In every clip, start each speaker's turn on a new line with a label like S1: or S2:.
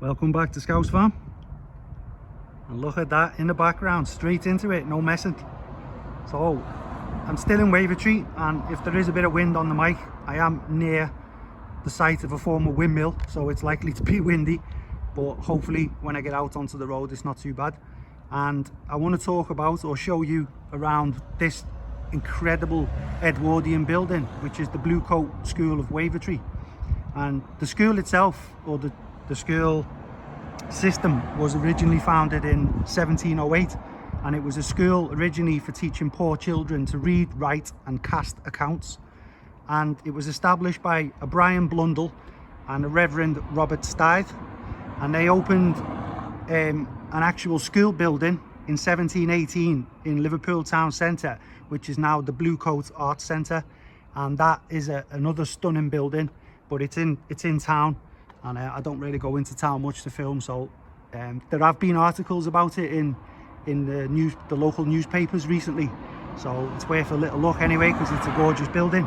S1: Welcome back to Scouse Farm. And look at that in the background, straight into it, no messing. So I'm still in Wavertree, and if there is a bit of wind on the mic, I am near the site of a former windmill, so it's likely to be windy, but hopefully when I get out onto the road it's not too bad. And I want to talk about or show you around this incredible Edwardian building, which is the Bluecoat School of Wavertree. And the school itself, or the school system, was originally founded in 1708, and it was a school originally for teaching poor children to read, write and cast accounts. And it was established by a Brian Blundell and a Reverend Robert Stythe, and they opened an actual school building in 1718 in Liverpool town centre, which is now the Bluecoat Arts Centre. And that is another stunning building, but it's in town, and I don't really go into town much to film, so there have been articles about it in the local newspapers recently, so it's worth a little look anyway, because it's a gorgeous building.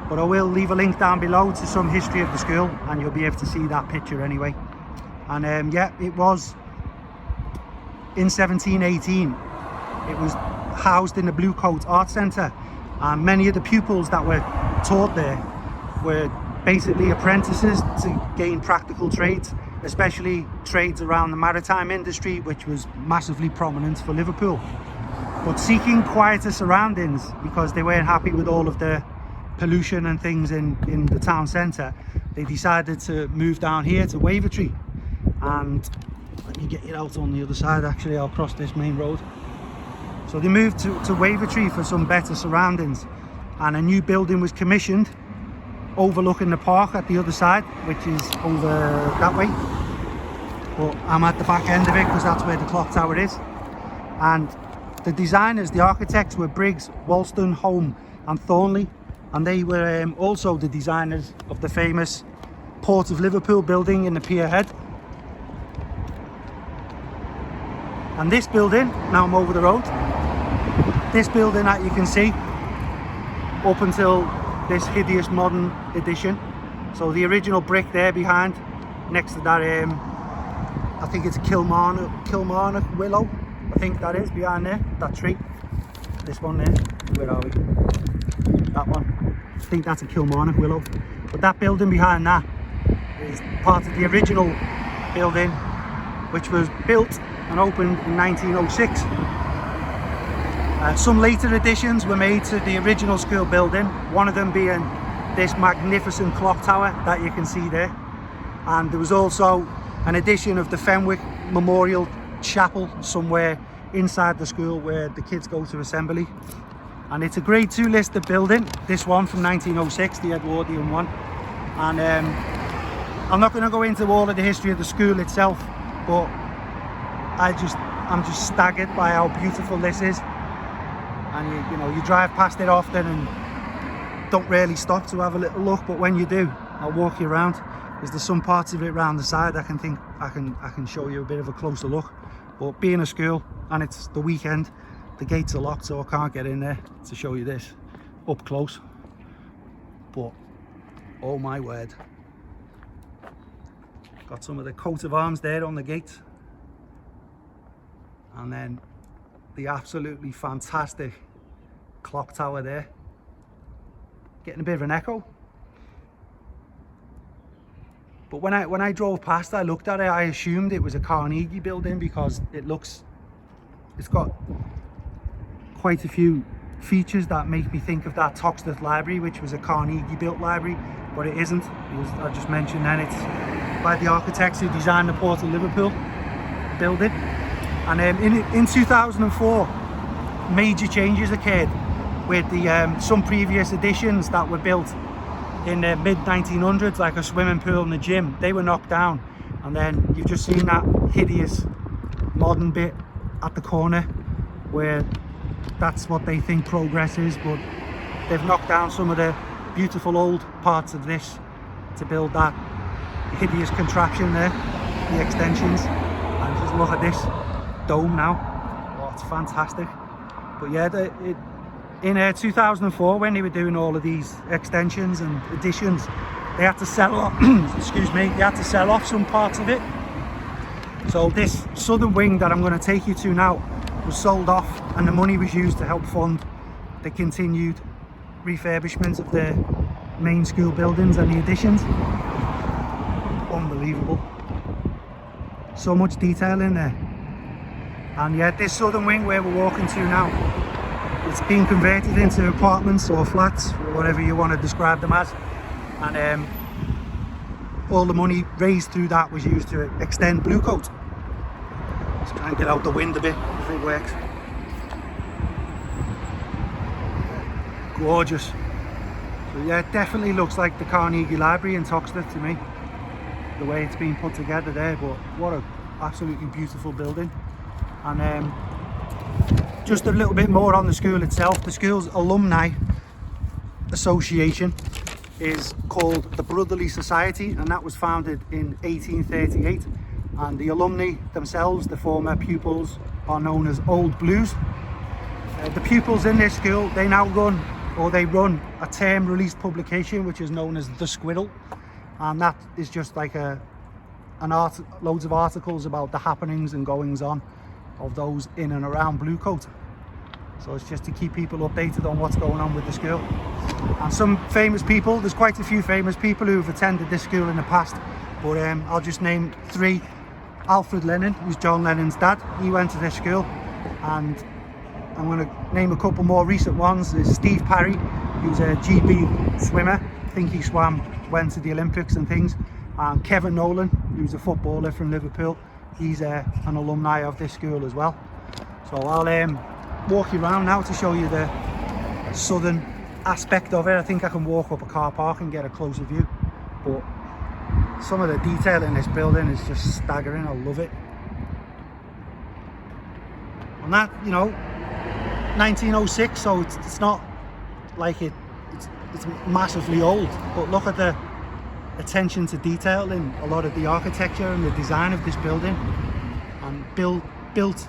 S1: But I will leave a link down below to some history of the school, and you'll be able to see that picture anyway. And yeah, it was in 1718 it was housed in the Bluecoat Arts Centre, and many of the pupils that were taught there were basically apprentices to gain practical trades, especially trades around the maritime industry, which was massively prominent for Liverpool. But seeking quieter surroundings, because they weren't happy with all of the pollution and things in the town centre, they decided to move down here to Wavertree. And let me get it out on the other side, actually I'll cross this main road. So they moved to Wavertree for some better surroundings, and a new building was commissioned overlooking the park at the other side, which is over that way. But I'm at the back end of it because that's where the clock tower is. And the designers, the architects, were Briggs, Wolston, Home and Thornley, and they were also the designers of the famous Port of Liverpool building in the pier head. And this building, now I'm over the road, this building that you can see up until this hideous modern edition. So the original brick there behind, next to that, I think it's Kilmarnock willow, I think that is behind there, that tree. This one there, where are we? That one, I think that's a Kilmarnock willow. But that building behind that is part of the original building, which was built and opened in 1906. Some later additions were made to the original school building, one of them being this magnificent clock tower that you can see there. And there was also an addition of the Fenwick Memorial Chapel somewhere inside the school where the kids go to assembly. And it's a grade 2 listed building, this one from 1906, the Edwardian one. And I'm not going to go into all of the history of the school itself, but I'm just staggered by how beautiful this is. And you know, you drive past it often and don't really stop to have a little look, but when you do, I'll walk you around, because there's some parts of it around the side I can show you a bit of a closer look. But being a school and it's the weekend, the gates are locked, so I can't get in there to show you this up close. But oh my word, got some of the coat of arms there on the gate, and then the absolutely fantastic clock tower there. Getting a bit of an echo. But when I drove past, I looked at it, I assumed it was a Carnegie building, because it's got quite a few features that make me think of that Toxteth Library, which was a Carnegie built library, but it isn't. I just mentioned then it's by the architects who designed the Port of Liverpool building. And in 2004, major changes occurred with some previous additions that were built in the mid-1900s, like a swimming pool and a gym. They were knocked down, and then you've just seen that hideous modern bit at the corner where that's what they think progress is, but they've knocked down some of the beautiful old parts of this to build that hideous contraption there, the extensions. And just look at this dome now. Oh, it's fantastic. But yeah, in 2004, when they were doing all of these extensions and additions, they had to sell off excuse me, they had to sell off some parts of it So this southern wing that I'm going to take you to now was sold off, and the money was used to help fund the continued refurbishment of the main school buildings and the additions. Unbelievable. So much detail in there. And yeah, this southern wing where we're walking to now, it's been converted into apartments or flats, or whatever you want to describe them as. And all the money raised through that was used to extend Bluecoat. Let's try and get out the wind a bit if it works. Gorgeous. So yeah, it definitely looks like the Carnegie Library in Toxteth to me, the way it's been put together there. But what a absolutely beautiful building. And just a little bit more on the school itself. The school's alumni association is called the Brotherly Society, and that was founded in 1838. And the alumni themselves, the former pupils, are known as Old Blues. The pupils in this school, they run a term release publication which is known as The Squirrel, and that is just like loads of articles about the happenings and goings on of those in and around Bluecoat. So it's just to keep people updated on what's going on with the school. And some famous people, there's quite a few famous people who have attended this school in the past, but I'll just name three. Alfred Lennon, who's John Lennon's dad, he went to this school. And I'm going to name a couple more recent ones. There's Steve Parry, who's a GB swimmer. I think he went to the Olympics and things. And Kevin Nolan, who's a footballer from Liverpool, he's an alumni of this school as well. So I'll walk you around now to show you the southern aspect of it. I think I can walk up a car park and get a closer view, but some of the detail in this building is just staggering. I love it. And that, you know, 1906, so it's not like it's massively old, but look at the attention to detail in a lot of the architecture and the design of this building, and built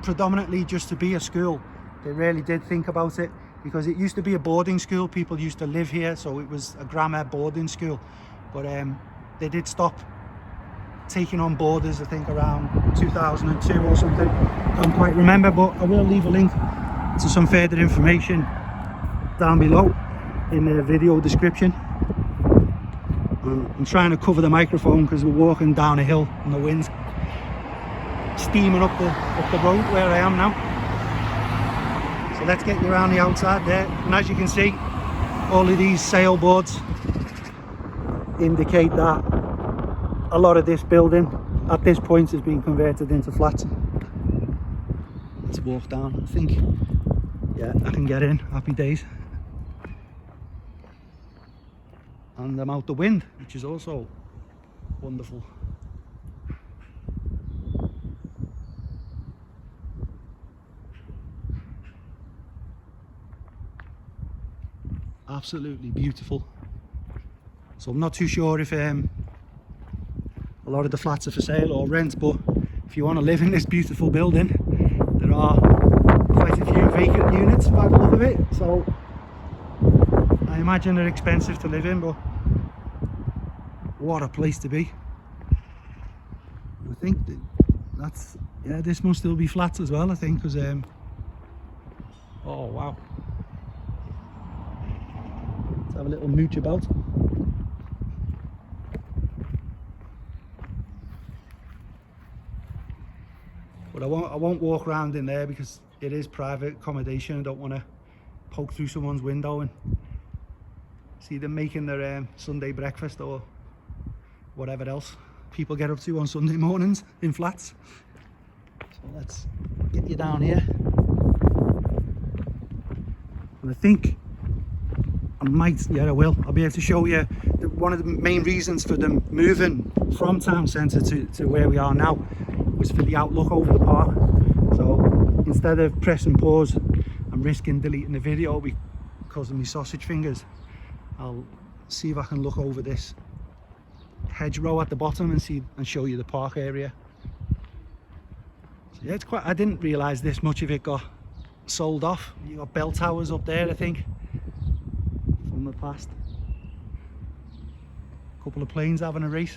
S1: predominantly just to be a school. They really did think about it, because it used to be a boarding school. People used to live here, so it was a grammar boarding school. But they did stop taking on boarders, I think around 2002 or something. Can't quite remember, but I will leave a link to some further information down below in the video description. I'm trying to cover the microphone because we're walking down a hill and the wind's steaming up the road where I am now. So let's get you around the outside there. And as you can see, all of these sailboards indicate that a lot of this building at this point has been converted into flats. Let's walk down. I think, yeah, I can get in. Happy days. And I'm out the wind, which is also wonderful. Absolutely beautiful. So I'm not too sure if a lot of the flats are for sale or rent, but if you want to live in this beautiful building, there are quite a few vacant units by the look of it. So I imagine they're expensive to live in, but what a place to be. I think that's, yeah, this must still be flats as well, I think, because oh wow. Let's have a little mooch about. But I won't walk around in there because it is private accommodation. I don't want to poke through someone's window and see them making their Sunday breakfast or whatever else people get up to on Sunday mornings in flats. So let's get you down here. And I think I might, yeah I will, I'll be able to show you one of the main reasons for them moving from town centre to where we are now was for the outlook over the park. So instead of pressing pause and risking deleting the video because of my sausage fingers, I'll see if I can look over this hedgerow at the bottom and show you the park area. So yeah, it's quite, I didn't realise this much of it got sold off. You got bell towers up there, I think, from the past. A couple of planes having a race.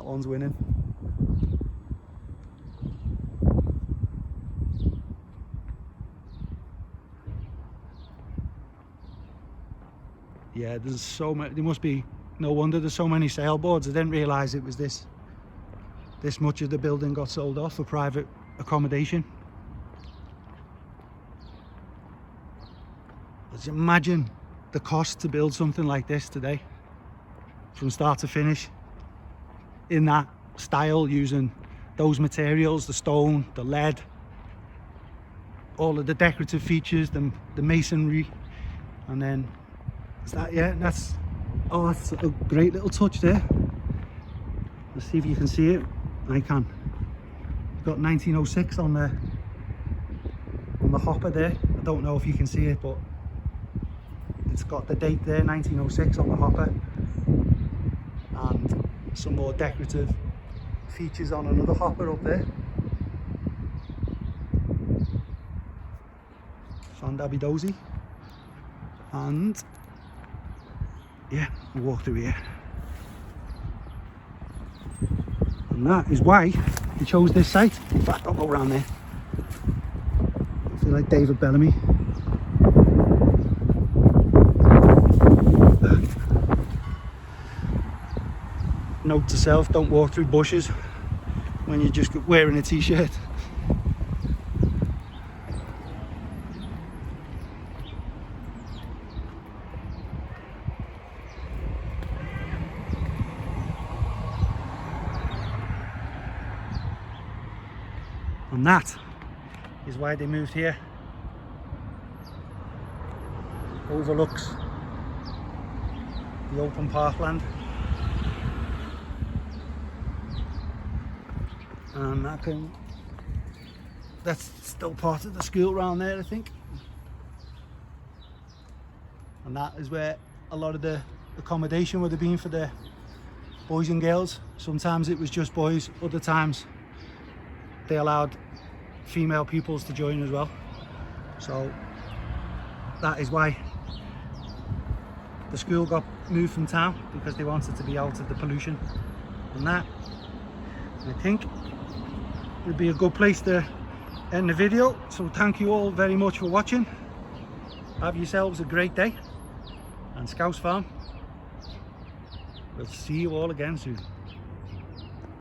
S1: That one's winning. Yeah, there's so many. There must be, no wonder there's so many sailboards. I didn't realise it was this much of the building got sold off for private accommodation. Just imagine the cost to build something like this today, from start to finish, in that style, using those materials, the stone, the lead, all of the decorative features, the masonry, and then that, yeah, that's a great little touch there. Let's see if you can see it. I can. Got 1906 on the hopper there. I don't know if you can see it, but it's got the date there, 1906 on the hopper, and some more decorative features on another hopper up there. Dabby dozy. And yeah, we'll walk through here. And that is why he chose this site. In fact, I'll go around there. I feel like David Bellamy. Note to self, don't walk through bushes when you're just wearing a t-shirt. And that is why they moved here. Overlooks the open parkland. And that's still part of the school around there, I think. And that is where a lot of the accommodation would have been for the boys and girls. Sometimes it was just boys, other times they allowed female pupils to join as well. So that is why the school got moved from town, because they wanted to be out of the pollution and that. And I think it would be a good place to end the video. So thank you all very much for watching. Have yourselves a great day, and Scouse Farm, we'll see you all again soon.